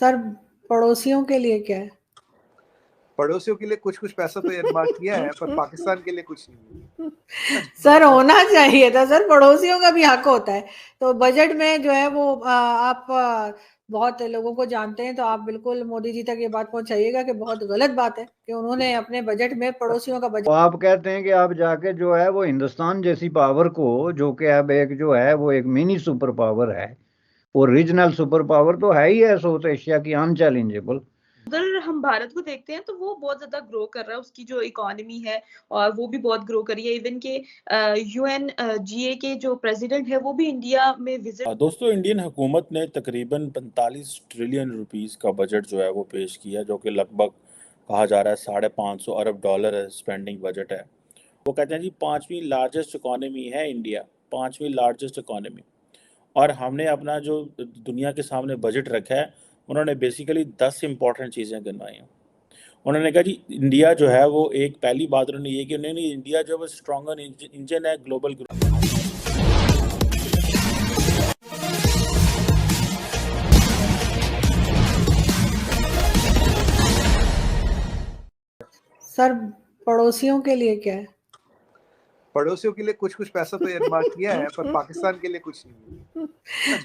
Sir, पड़ोसियों के लिए क्या है? पड़ोसियों के लिए कुछ कुछ पैसा तो इर्मार्क किया है, पर पाकिस्तान के लिए कुछ नहीं है। सर, होना चाहिए था सर, पड़ोसियों का भी हक होता है। तो बजट में जो है वो आप बहुत लोगों को जानते हैं, तो आप बिल्कुल मोदी जी तक ये बात पहुंचाइएगा कि बहुत गलत बात है कि उन्होंने अपने बजट में पड़ोसियों का बजट। तो आप कहते हैं कि आप जाके जो है वो हिंदुस्तान जैसी पावर को, जो कि अब एक जो है वो एक मिनी सुपर पावर है, वो रीजनल सुपर पावर तो है ही है साउथ एशिया की, अनचैलेंजेबल। अगर हम भारत को देखते हैं तो वो बहुत ज्यादा ग्रो कर रहा है, उसकी जो इकोनॉमी है और वो भी बहुत ग्रो करी है। इवन के यूएन जीए के जो प्रेसिडेंट है वो भी इंडिया में विजिट। दोस्तों, इंडियन हुकूमत ने तकरीबन 45 ट्रिलियन रुपीस का बजट जो है वो पेश किया, जो कि लगभग कहा जा रहा है $550 अरब स्पेंडिंग बजट है। वो कहते हैं जी 5वीं लार्जेस्ट इकोनॉमी है इंडिया, 5वीं लार्जेस्ट इकोनॉमी। और हमने अपना जो दुनिया के सामने बजट रखा है, उन्होंने बेसिकली 10 इंपॉर्टेंट चीज़ें गिनवाई हैं। उन्होंने कहा जी इंडिया जो है वो एक, पहली बात उन्होंने ये कि नहीं, इंडिया जो है स्ट्रॉन्गर इंजन है ग्लोबल ग्रोथ। सर, पड़ोसियों के लिए क्या है? पड़ोसियों के लिए कुछ कुछ पैसा तो इर्मार्क किया है, पर पाकिस्तान के लिए कुछ नहीं है।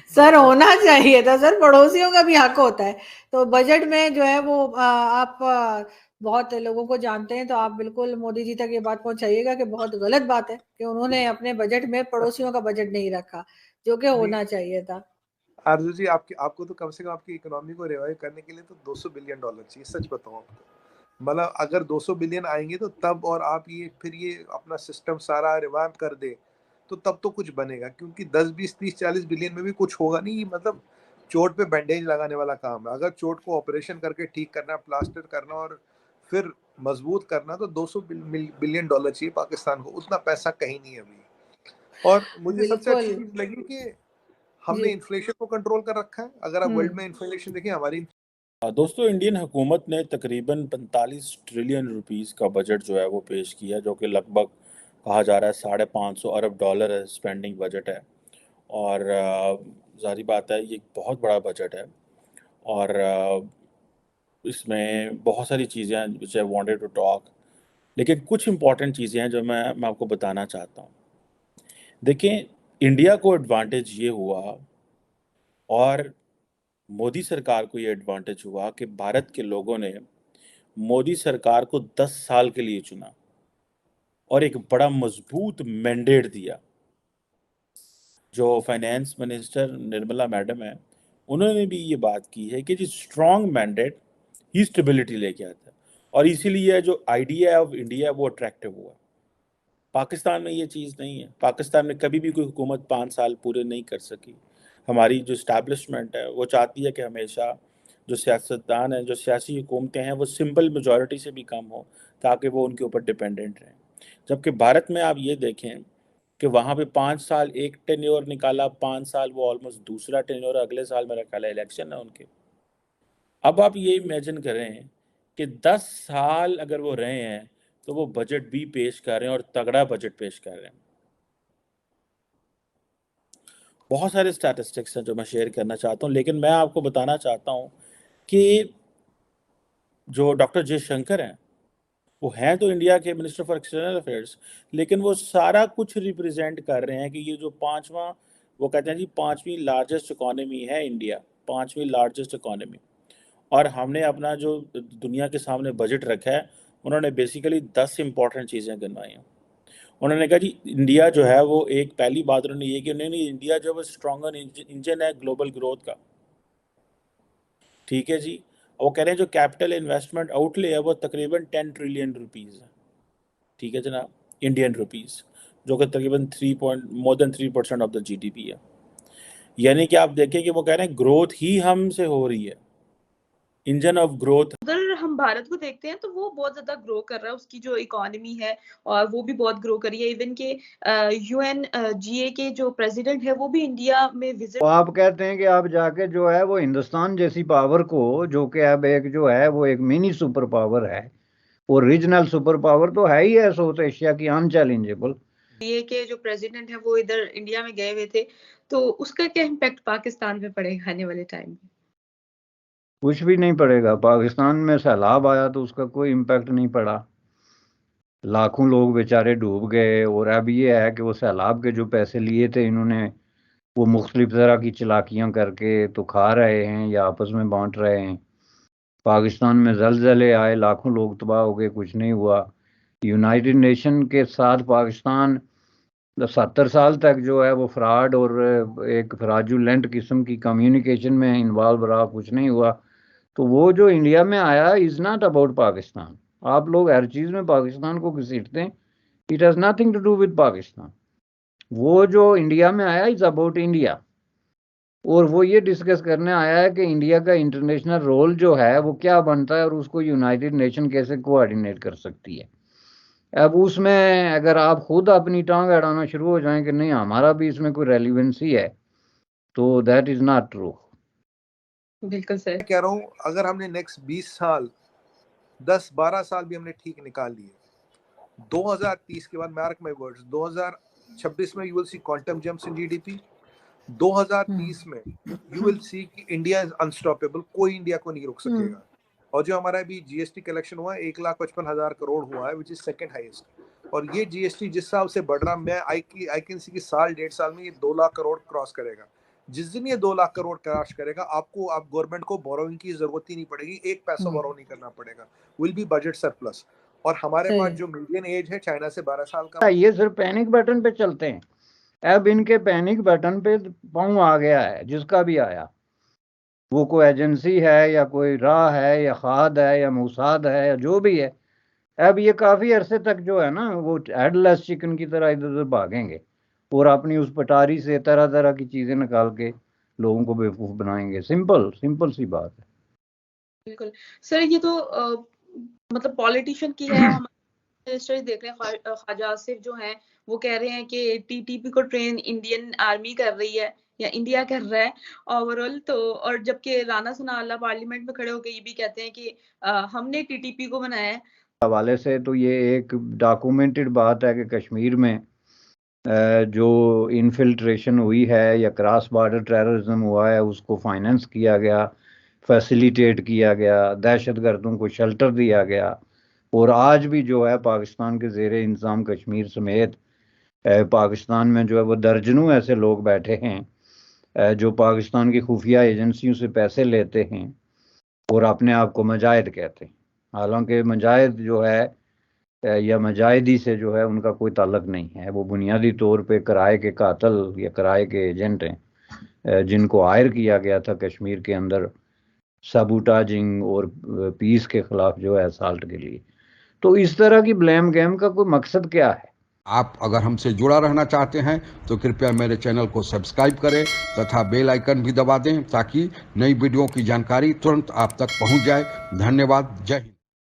सर, होना चाहिए था सर, पड़ोसियों का भी हक होता है। तो बजट में जो है वो आप बहुत लोगों को जानते हैं, तो आप बिल्कुल मोदी जी तक ये बात पहुंचाइएगा कि बहुत गलत बात है कि उन्होंने अपने बजट में पड़ोसियों का बजट नहीं रखा, जो कि होना चाहिए था। आरजू जी, आपको तो कम से कम आपकी इकोनॉमी को रिवाइव करने के लिए तो $200 बिलियन चाहिए। सच बताऊं आपको, मतलब अगर 200 बिलियन आएंगे तो तब, और आप ये अपना सिस्टम सारा रिवाइव कर दे तो तब तो कुछ बनेगा। क्योंकि 10 20 30 40 बिलियन में भी कुछ होगा नहीं। ये मतलब चोट पे बैंडेज लगाने वाला काम है। अगर चोट को ऑपरेशन करके ठीक करना, प्लास्टर करना और फिर मजबूत करना, तो $200 बिलियन चाहिए पाकिस्तान को। उतना पैसा कहीं नहीं है अभी। और मुझे सबसे अच्छी बिल्कुल चीज लगी कि जी। हमने इन्फ्लेशन को कंट्रोल कर रखा है। अगर आप वर्ल्ड में इन्फ्लेशन देखिए, हमारी दोस्तों, इंडियन हुकूमत ने तकरीबन 45 ट्रिलियन रुपीस का बजट जो है वो पेश किया, जो कि लगभग कहा जा रहा है $550 अरब स्पेंडिंग बजट है। और ज़ाहिर बात है ये एक बहुत बड़ा बजट है। और इसमें बहुत सारी चीज़ें हैं विच आई वांटेड टू टॉक, लेकिन कुछ इंपॉर्टेंट चीज़ें हैं जो मैं आपको बताना चाहता हूँ। देखें, इंडिया को एडवांटेज ये हुआ, और मोदी सरकार को ये एडवांटेज हुआ कि भारत के लोगों ने मोदी सरकार को 10 साल के लिए चुना और एक बड़ा मजबूत मैंडेट दिया। जो फाइनेंस मिनिस्टर निर्मला मैडम है, उन्होंने भी ये बात की है कि जो स्ट्रॉन्ग मैंडेट ही स्टेबिलिटी लेके आता है, और इसीलिए जो आइडिया ऑफ इंडिया है वो अट्रैक्टिव हुआ। पाकिस्तान में ये चीज़ नहीं है। पाकिस्तान में कभी भी कोई हुकूमत 5 साल पूरे नहीं कर सकी। हमारी जो इस्टेब्लिशमेंट है वो चाहती है कि हमेशा जो सियासतदान हैं, जो सियासी हुकूमतें हैं, वो सिंपल मेजॉरिटी से भी कम हो, ताकि वो उनके ऊपर डिपेंडेंट रहें। जबकि भारत में आप ये देखें कि वहाँ पे 5 साल एक टेन्योर निकाला, 5 साल वो ऑलमोस्ट दूसरा टेन्योर, अगले साल मेरा ख्याल है इलेक्शन है उनके। अब आप ये इमेजिन करें कि 10 साल अगर वो रहे हैं, तो वो बजट भी पेश कर रहे हैं और तगड़ा बजट पेश कर रहे हैं। बहुत सारे स्टैटिस्टिक्स हैं जो मैं शेयर करना चाहता हूँ, लेकिन मैं आपको बताना चाहता हूँ कि जो डॉक्टर जयशंकर हैं, वो हैं तो इंडिया के मिनिस्टर फॉर एक्सटर्नल अफेयर्स, लेकिन वो सारा कुछ रिप्रेजेंट कर रहे हैं कि ये जो पांचवा, वो कहते हैं जी 5वीं लार्जेस्ट इकोनॉमी है इंडिया, 5वीं लार्जेस्ट इकोनॉमी। और हमने अपना जो दुनिया के सामने बजट रखा है, उन्होंने बेसिकली 10 इंपॉर्टेंट चीज़ें गिनवाई हैं। उन्होंने कहा जी इंडिया जो है वो एक, पहली बात उन्होंने ये कि नहीं, इंडिया जो है स्ट्रॉन्गर इंजन है ग्लोबल ग्रोथ का। ठीक है जी। वो कह रहे हैं जो कैपिटल इन्वेस्टमेंट आउटले है वो तकरीबन 10 ट्रिलियन रुपीज़ है। ठीक है जनाब, इंडियन रुपीज़, जो कि तकरीबन more than 3% of the GDP है। यानी कि आप देखें कि वो कह रहे हैं ग्रोथ ही हमसे हो रही है, इंजन ऑफ ग्रोथ। अगर हम भारत को देखते हैं तो वो बहुत ज्यादा ग्रो कर रहा है, उसकी जो इकोनॉमी है और वो भी बहुत ग्रो करी है। इवन के यूएन जीए के जो प्रेसिडेंट है वो भी इंडिया में विजिट। तो आप कहते हैं कि आप जाके जो है वो हिंदुस्तान जैसी पावर को, जो कि अब एक जो है वो एक मिनी सुपर पावर है, वो रीजनल सुपर पावर तो है ही है साउथ एशिया की, अनचैलेंजेबल। ये के जो प्रेसिडेंट है वो इधर इंडिया में गए हुए थे, तो उसका क्या इम्पैक्ट पाकिस्तान पे पड़ेगा आने वाले टाइम में? कुछ भी नहीं पड़ेगा। पाकिस्तान में सैलाब आया तो उसका कोई इम्पैक्ट नहीं पड़ा, लाखों लोग बेचारे डूब गए। और अब ये है कि वो सैलाब के जो पैसे लिए थे इन्होंने, वो मुख्तलिफ तरह की चालाकियाँ करके तो खा रहे हैं या आपस में बांट रहे हैं। पाकिस्तान में जलजले आए, लाखों लोग तबाह हो गए, कुछ नहीं हुआ। यूनाइटेड नेशन के साथ पाकिस्तान 70 साल तक जो है वो फ्रॉड और एक फ्राजुलेंट किस्म की कम्युनिकेशन में इन्वॉल्व रहा, कुछ नहीं हुआ। तो वो जो इंडिया में आया इज़ नॉट अबाउट पाकिस्तान। आप लोग हर चीज़ में पाकिस्तान को घसीटते हैं, it has nothing to do with Pakistan. वो जो इंडिया में आया इज़ अबाउट इंडिया, और वो ये डिस्कस करने आया है कि इंडिया का इंटरनेशनल रोल जो है वो क्या बनता है और उसको यूनाइटेड नेशन कैसे कोऑर्डिनेट कर सकती है। अब उसमें अगर आप खुद अपनी टांग अड़ाना शुरू हो जाएं कि नहीं हमारा भी इसमें कोई रेलिवेंसी है, तो दैट इज नॉट ट्रू। बिल्कुल सर, मैं कह रहा हूँ अगर हमने नेक्स्ट 20 साल 10-12 साल भी हमने ठीक निकाल लिए, 2030 के बाद, मार्क माय वर्ड्स, 2026 में you will see quantum jumps in GDP. 2030 में यू विल सी कि इंडिया इज अनस्टॉपेबल, कोई इंडिया को नहीं रोक सकेगा। और जो हमारा अभी जीएसटी कलेक्शन हुआ 1,55,000 करोड़ हुआ है, विच इज सेकंड हाईएस्ट। और ये जीएसटी जिस हिसाब से बढ़ रहा, मैं आई कैन सी कि साल 1.5 साल में ये 2 लाख करोड़ क्रॉस करेगा। जिस दिन ये 2 लाख करोड़ क्रॉस करेगा, आप गवर्नमेंट को बोरोइंग की जरूरत ही नहीं पड़ेगी, एक पैसा बोरो नहीं करना पड़ेगा, विल बी बजट सरप्लस। और हमारे पास जो मीडियन एज है चाइना से 12 साल का, ये सिर्फ पैनिक बटन पे चलते हैं। अब इनके पैनिक बटन पे पाँव आ गया है, जिसका भी आया, वो कोई एजेंसी है या कोई राह है या खाद है या मूसाद है या जो भी है। अब ये काफ़ी अरसे तक जो है ना वो हेडलेस चिकन की तरह इधर उधर भागेंगे और अपनी उस पटारी से तरह तरह की चीज़ें निकाल के लोगों को बेवकूफ़ बनाएंगे। सिंपल सी बात है। बिल्कुल सर, ये तो मतलब पॉलिटिशियन की है। हम मिनिस्टर देख रहे हैं, ख्वाजा आसिफ जो हैं वो कह रहे हैं कि टीटीपी को ट्रेन इंडियन आर्मी कर रही है या इंडिया कर रहा है ओवरऑल। तो और जबकि राना सनाउल्लाह पार्लियामेंट में खड़े होकर ये भी कहते हैं कि हमने टीटीपी को बनाया है। हवाले से तो ये एक डॉक्यूमेंटेड बात है कि कश्मीर में जो इन्फिल्ट्रेशन हुई है या क्रॉस बॉर्डर टेररिज्म हुआ है, उसको फाइनेंस किया गया, फैसिलिटेट किया गया, दहशतगर्दों को शेल्टर दिया गया। और आज भी जो है पाकिस्तान के ज़ेर इंतज़ाम कश्मीर समेत पाकिस्तान में जो है वो दर्जनों ऐसे लोग बैठे हैं जो पाकिस्तान की खुफिया एजेंसियों से पैसे लेते हैं और अपने आप को मुजाहिद कहते हैं। हालांकि मुजाहिद जो है या मुजाहिदी से जो है उनका कोई ताल्लुक नहीं है। वो बुनियादी तौर पे किराए के कातल या किराए के एजेंट हैं जिनको हायर किया गया था कश्मीर के अंदर सबूटाजिंग और पीस के खिलाफ जो है असाल्ट के लिए। तो इस तरह की ब्लेम गेम का कोई मकसद क्या है? आप अगर हमसे जुड़ा रहना चाहते हैं तो कृपया मेरे चैनल को सब्सक्राइब करें तथा बेल आइकन भी दबा दें ताकि नई वीडियो की जानकारी तुरंत आप तक पहुंच जाए। धन्यवाद। जय हिंद।